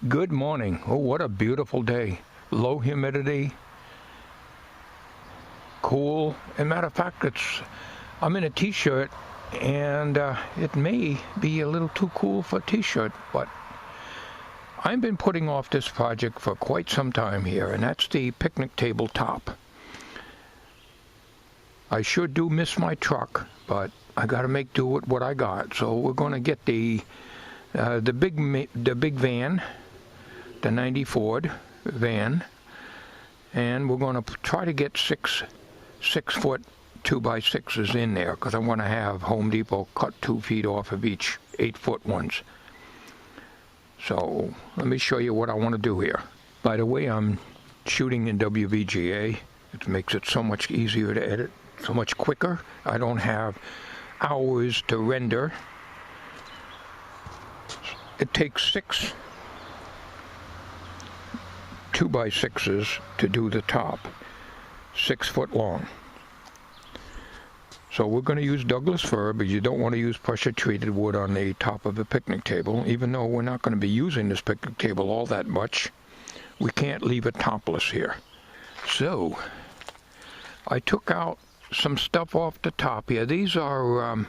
Good morning. Oh, what a beautiful day. Low humidity, cool. As a matter of fact, I'm in a t-shirt and it may be a little too cool for a t-shirt, but I've been putting off this project for quite some time here, and that's the picnic table top. I sure do miss my truck, but I got to make do with what I got. So we're going to get the big van, the 90 Ford van, and we're going to try to get six foot 2x6s in there, because I want to have Home Depot cut 2 feet off of each 8-foot ones. So let me show you what I want to do here. By the way, I'm shooting in WVGA. It makes it so much easier to edit, so much quicker. I don't have hours to render. It takes 6 2x6s to do the top, 6 foot long. So we're going to use Douglas fir, but you don't want to use pressure treated wood on the top of a picnic table. Even though we're not going to be using this picnic table all that much, we can't leave it topless here. So I took out some stuff off the top here. These are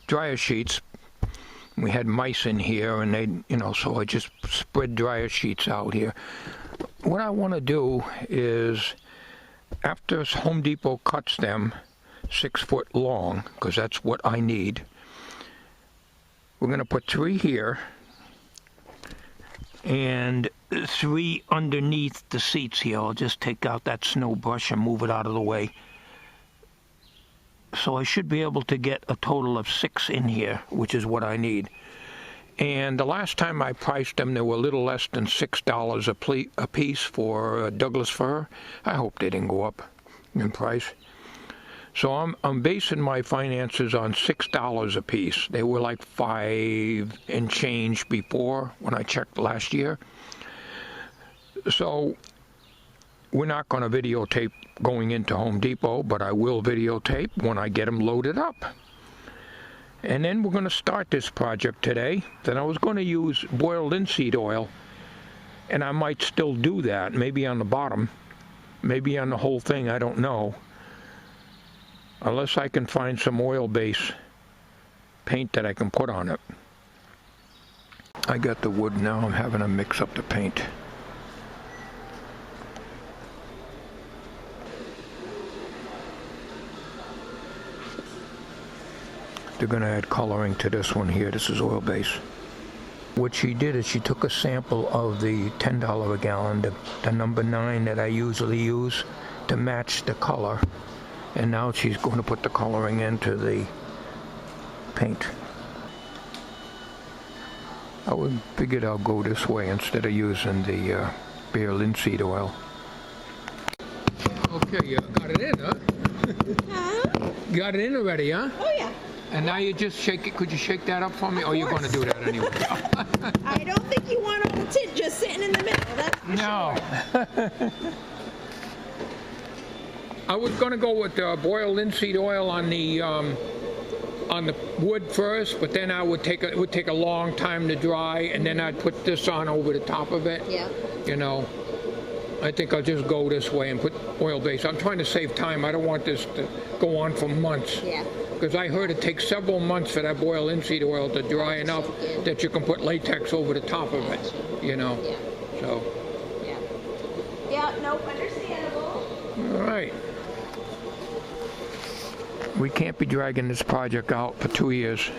dryer sheets. We had mice in here, and they, so I just spread dryer sheets out here. What I want to do is, after Home Depot cuts them 6 foot long, because that's what I need, we're going to put 3 here and 3 underneath the seats here. I'll just take out that snow brush and move it out of the way. So I should be able to get a total of 6 in here, which is what I need. And the last time I priced them, they were a little less than $6 a piece for Douglas fir. I hope they didn't go up in price. So I'm basing my finances on $6 a piece. They were like $5 and change before when I checked last year. So we're not going to videotape going into Home Depot, but I will videotape when I get them loaded up. And then we're going to start this project today. Then I was going to use boiled linseed oil, and I might still do that, maybe on the bottom, maybe on the whole thing, I don't know. Unless I can find some oil-based paint that I can put on it. I got the wood now, I'm having to mix up the paint. They're going to add coloring to this one here. This is oil-based. What she did is she took a sample of the $10 a gallon, the number 9 that I usually use to match the color. And now she's going to put the coloring into the paint. I figured I'll go this way instead of using the bare linseed oil. Okay, you got it in, huh? Huh? You got it in already, huh? Oh, yeah. And now you just shake it. Could you shake that up for me? Or you're going to do that anyway? I don't think you want a whole tin just sitting in the middle. That's for sure. I was going to go with boiled linseed oil on the wood first, but then it would take a long time to dry, and then I'd put this on over the top of it. Yeah. I think I'll just go this way and put oil base. I'm trying to save time. I don't want this to go on for months. Yeah. Because I heard it takes several months for that boiled linseed oil to dry enough that you can put latex over the top of it. Yeah. So. Yeah. Yeah. Nope. Understandable. All right. We can't be dragging this project out for 2 years.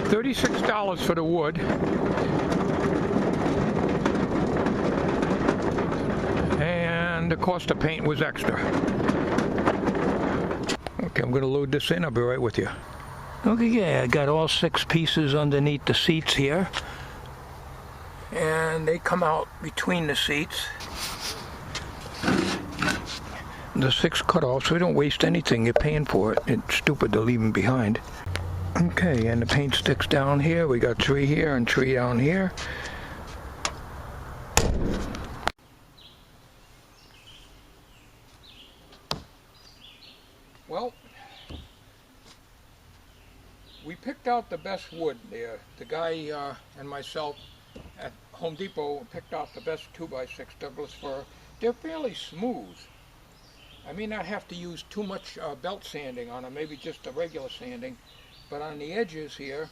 $36 for the wood. And the cost of paint was extra. Okay, I'm going to load this in. I'll be right with you. Okay, yeah, I got all 6 pieces underneath the seats here. And they come out between the seats. The 6 cutoffs, so we don't waste anything. You're paying for it. It's stupid to leave them behind. Okay, and the paint sticks down here. We got tree here and tree down here. Well, we picked out the best wood there. The guy and myself at Home Depot picked out the best 2x6 Douglas fir. They're fairly smooth. I may not have to use too much belt sanding on them, maybe just a regular sanding. But on the edges here,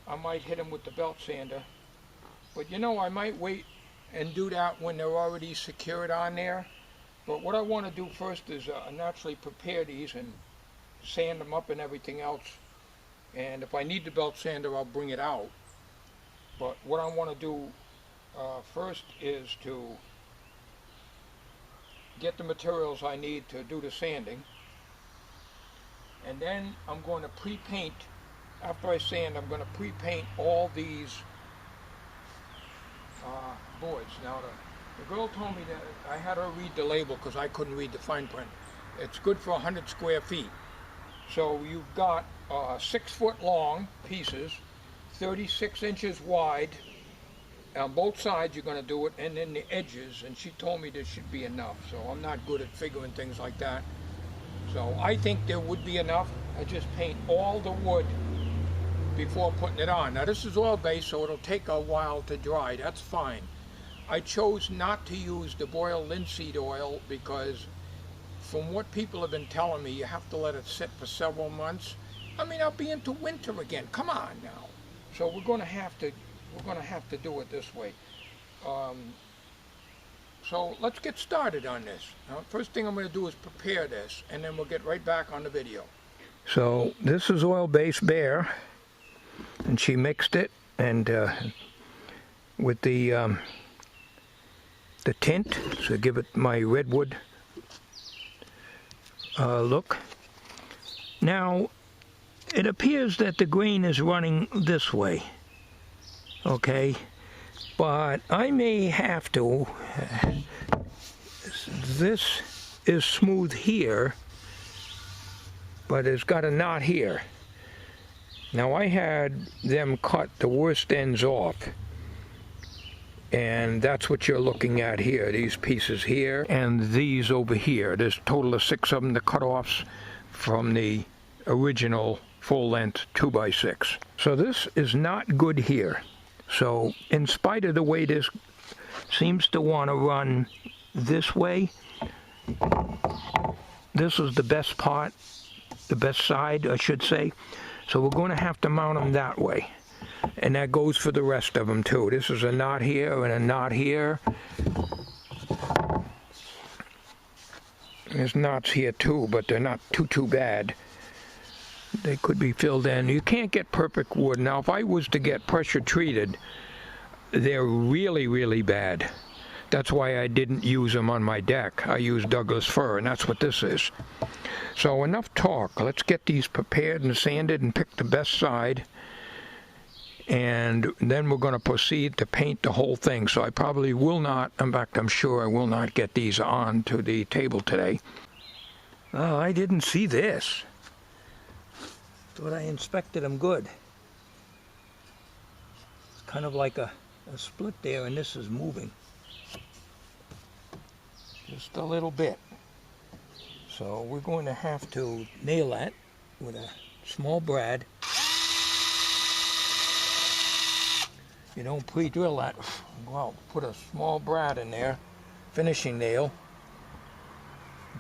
I might hit them with the belt sander. But you know, I might wait and do that when they're already secured on there. But what I want to do first is naturally prepare these and sand them up and everything else. And if I need the belt sander, I'll bring it out. But what I want to do first is to get the materials I need to do the sanding. And then I'm going to pre-paint, after I sand, I'm going to pre-paint all these boards. Now the girl told me that I had her read the label because I couldn't read the fine print. It's good for 100 square feet. So you've got 6 foot long pieces, 36 inches wide. On both sides you're going to do it, and then the edges, and she told me there should be enough. So I'm not good at figuring things like that. So I think there would be enough. I just paint all the wood before putting it on. Now this is oil-based, so it'll take a while to dry. That's fine. I chose not to use the boiled linseed oil because from what people have been telling me, you have to let it sit for several months. I mean, I'll be into winter again. Come on now. So we're going to have to do it this way. So let's get started on this. Now, first thing I'm going to do is prepare this, and then we'll get right back on the video. So this is oil-based Bear, and she mixed it and with the tint to give it my redwood look. Now it appears that the grain is running this way, okay, but I may have to. This is smooth here, but it's got a knot here. Now I had them cut the worst ends off, and that's what you're looking at here, these pieces here and these over here. There's a total of 6 of them, the cut-offs from the original full-length 2x6. So this is not good here. So in spite of the way this seems to want to run this way, this is the best part, the best side I should say. So we're going to have to mount them that way. And that goes for the rest of them too. This is a knot here and a knot here. There's knots here too, but they're not too bad. They could be filled in. You can't get perfect wood. Now if I was to get pressure treated, they're really bad. That's why I didn't use them on my deck. I used Douglas fir, and that's what this is. So enough talk. Let's get these prepared and sanded and pick the best side. And then we're going to proceed to paint the whole thing. So I probably will not, in fact I'm sure I will not get these on to the table today. Oh, I didn't see this. Thought I inspected them good. It's kind of like a split there, and this is moving. Just a little bit. So we're going to have to nail that with a small brad. You don't pre-drill that. Well, put a small brad in there, finishing nail,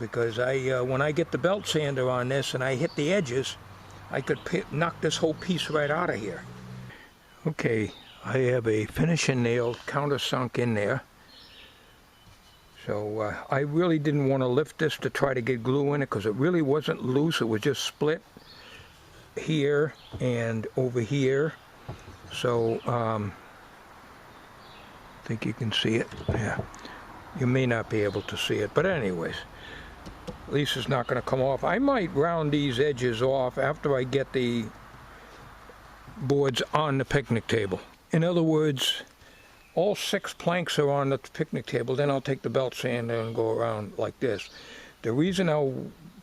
because when I get the belt sander on this and I hit the edges, I could knock this whole piece right out of here. Okay, I have a finishing nail countersunk in there. So I really didn't want to lift this to try to get glue in it because it really wasn't loose. It was just split here and over here. So I think you can see it. Yeah, you may not be able to see it, but anyways, at least it's not going to come off. I might round these edges off after I get the boards on the picnic table. In other words, all 6 planks are on the picnic table, then I'll take the belt sander and go around like this. The reason I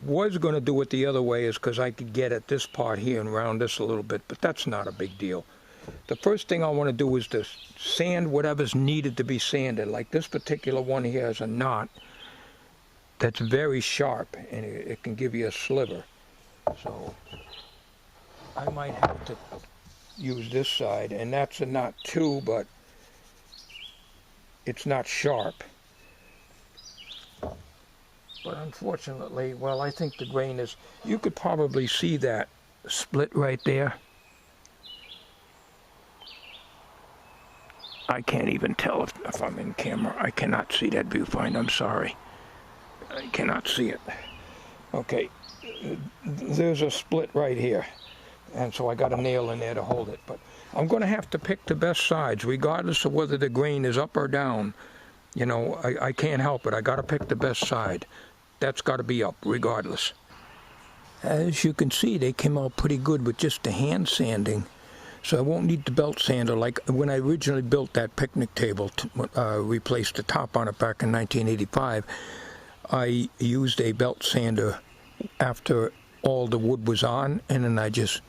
was going to do it the other way is because I could get at this part here and round this a little bit, but that's not a big deal. The first thing I want to do is to sand whatever's needed to be sanded. Like this particular one here has a knot that's very sharp, and it can give you a sliver. So I might have to use this side, and that's a knot too, but it's not sharp. But unfortunately, well, I think the grain is, you could probably see that split right there. I can't even tell if I'm in camera. I cannot see that viewfinder, I'm sorry. I cannot see it. Okay, there's a split right here. And so I got a nail in there to hold it. But I'm going to have to pick the best sides, regardless of whether the grain is up or down. You know, I can't help it. I got to pick the best side. That's got to be up, regardless. As you can see, they came out pretty good with just the hand sanding. So I won't need the belt sander. Like when I originally built that picnic table, replaced the top on it back in 1985, I used a belt sander after all the wood was on, and then I just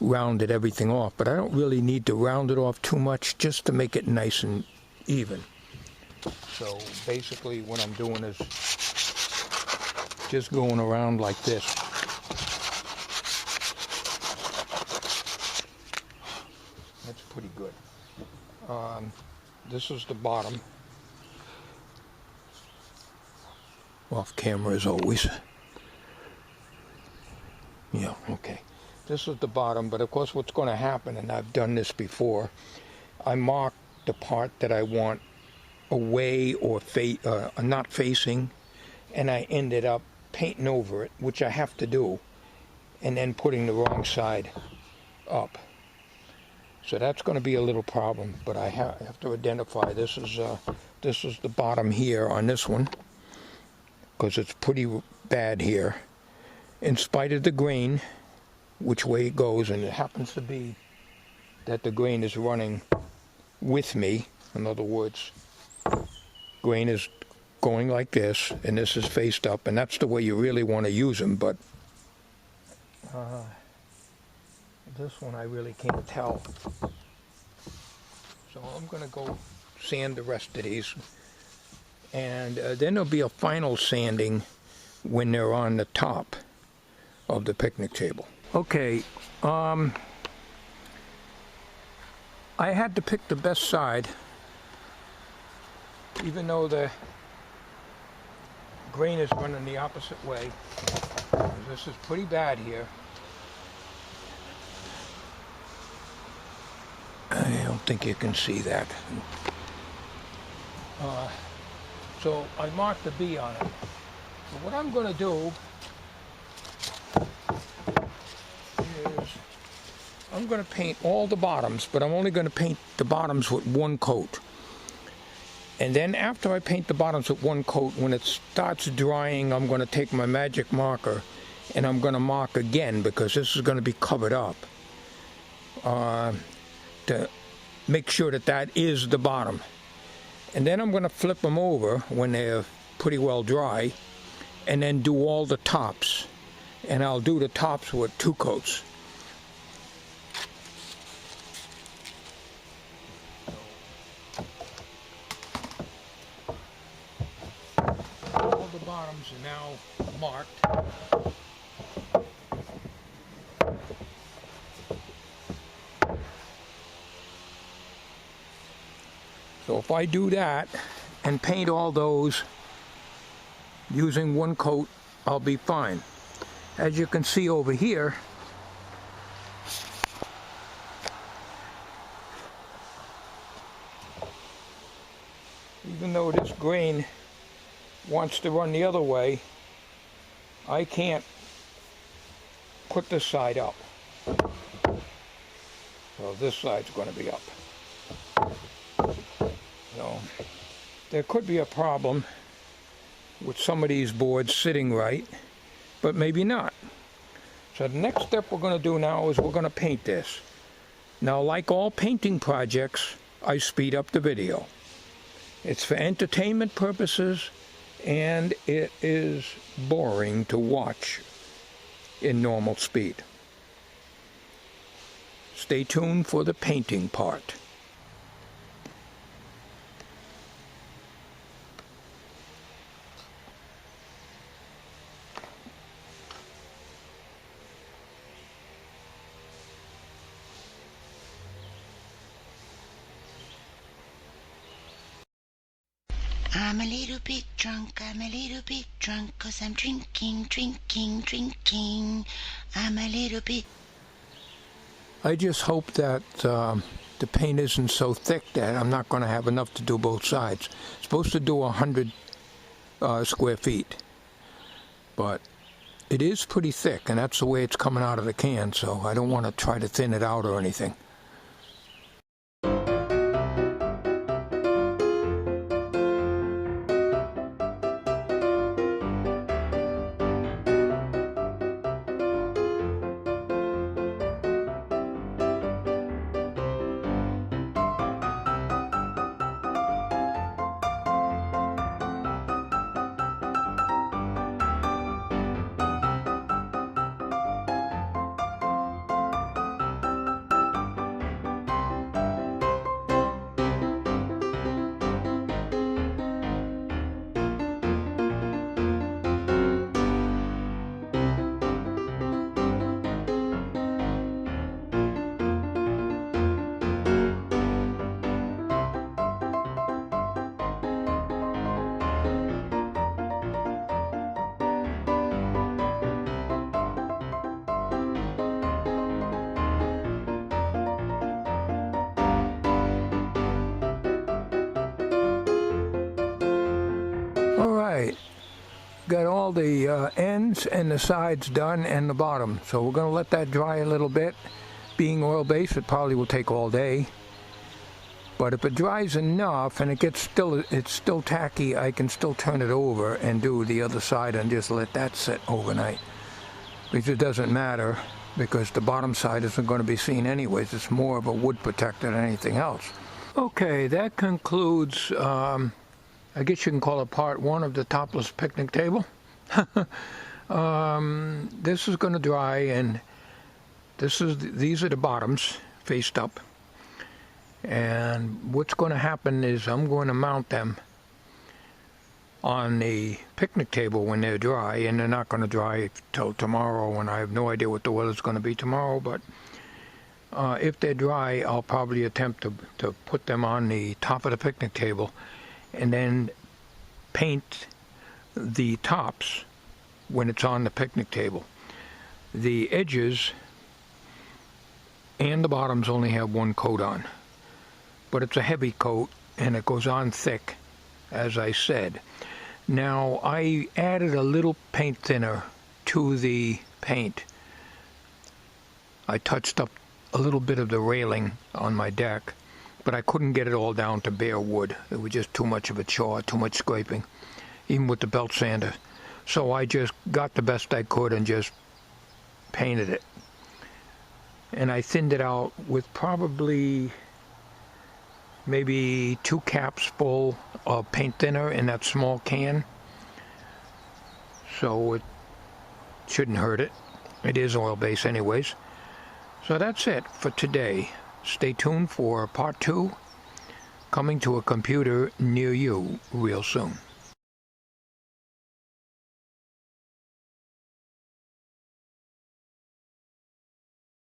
rounded everything off. But I don't really need to round it off too much, just to make it nice and even. So basically what I'm doing is just going around like this. That's pretty good. This is the bottom. Off camera as always. Yeah, okay. This is the bottom, but of course what's going to happen, and I've done this before, I mark the part that I want away or not facing, and I ended up painting over it, which I have to do, and then putting the wrong side up. So that's going to be a little problem, but I have to identify this is the bottom here on this one, because it's pretty bad here. In spite of the grain, which way it goes, and it happens to be that the grain is running with me. In other words, grain is going like this, and this is faced up, and that's the way you really want to use them, but this one I really can't tell. So I'm going to go sand the rest of these, and then there'll be a final sanding when they're on the top of the picnic table. Okay, I had to pick the best side, even though the grain is running the opposite way. This is pretty bad here. I don't think you can see that. So I marked the B on it. So what I'm going to do is I'm going to paint all the bottoms, but I'm only going to paint the bottoms with one coat. And then after I paint the bottoms with one coat, when it starts drying, I'm going to take my magic marker and I'm going to mark again, because this is going to be covered up, to make sure that that is the bottom. And then I'm going to flip them over when they're pretty well dry, and then do all the tops. And I'll do the tops with two coats. All the bottoms are now marked. So if I do that and paint all those using one coat, I'll be fine. As you can see over here, even though this grain wants to run the other way, I can't put this side up. So this side's going to be up. So there could be a problem with some of these boards sitting right, but maybe not. So the next step we're going to do now is we're going to paint this. Now, like all painting projects, I speed up the video. It's for entertainment purposes, and it is boring to watch in normal speed. Stay tuned for the painting part. I'm a little bit drunk, I'm a little bit drunk, 'cause I'm drinking, drinking, drinking. I'm a little bit... I just hope that the paint isn't so thick that I'm not going to have enough to do both sides. It's supposed to do 100 square feet, but it is pretty thick, and that's the way it's coming out of the can, so I don't want to try to thin it out or anything. Alright, got all the ends and the sides done and the bottom, so we're going to let that dry a little bit. Being oil-based, it probably will take all day, but if it dries enough and it's still tacky, I can still turn it over and do the other side and just let that sit overnight, because it doesn't matter, because the bottom side isn't going to be seen anyways. It's more of a wood protector than anything else. Okay, that concludes I guess you can call it part one of the topless picnic table. This is going to dry, and these are the bottoms faced up. And what's going to happen is I'm going to mount them on the picnic table when they're dry, and they're not going to dry till tomorrow, and I have no idea what the weather's going to be tomorrow, but if they're dry, I'll probably attempt to put them on the top of the picnic table and then paint the tops when it's on the picnic table. The edges and the bottoms only have one coat on, but it's a heavy coat and it goes on thick, as I said. Now, I added a little paint thinner to the paint. I touched up a little bit of the railing on my deck, but I couldn't get it all down to bare wood. It was just too much of a chore, too much scraping, even with the belt sander. So I just got the best I could and just painted it. And I thinned it out with probably maybe 2 caps full of paint thinner in that small can. So it shouldn't hurt it. It is oil-based anyways. So that's it for today. Stay tuned for part 2, coming to a computer near you real soon.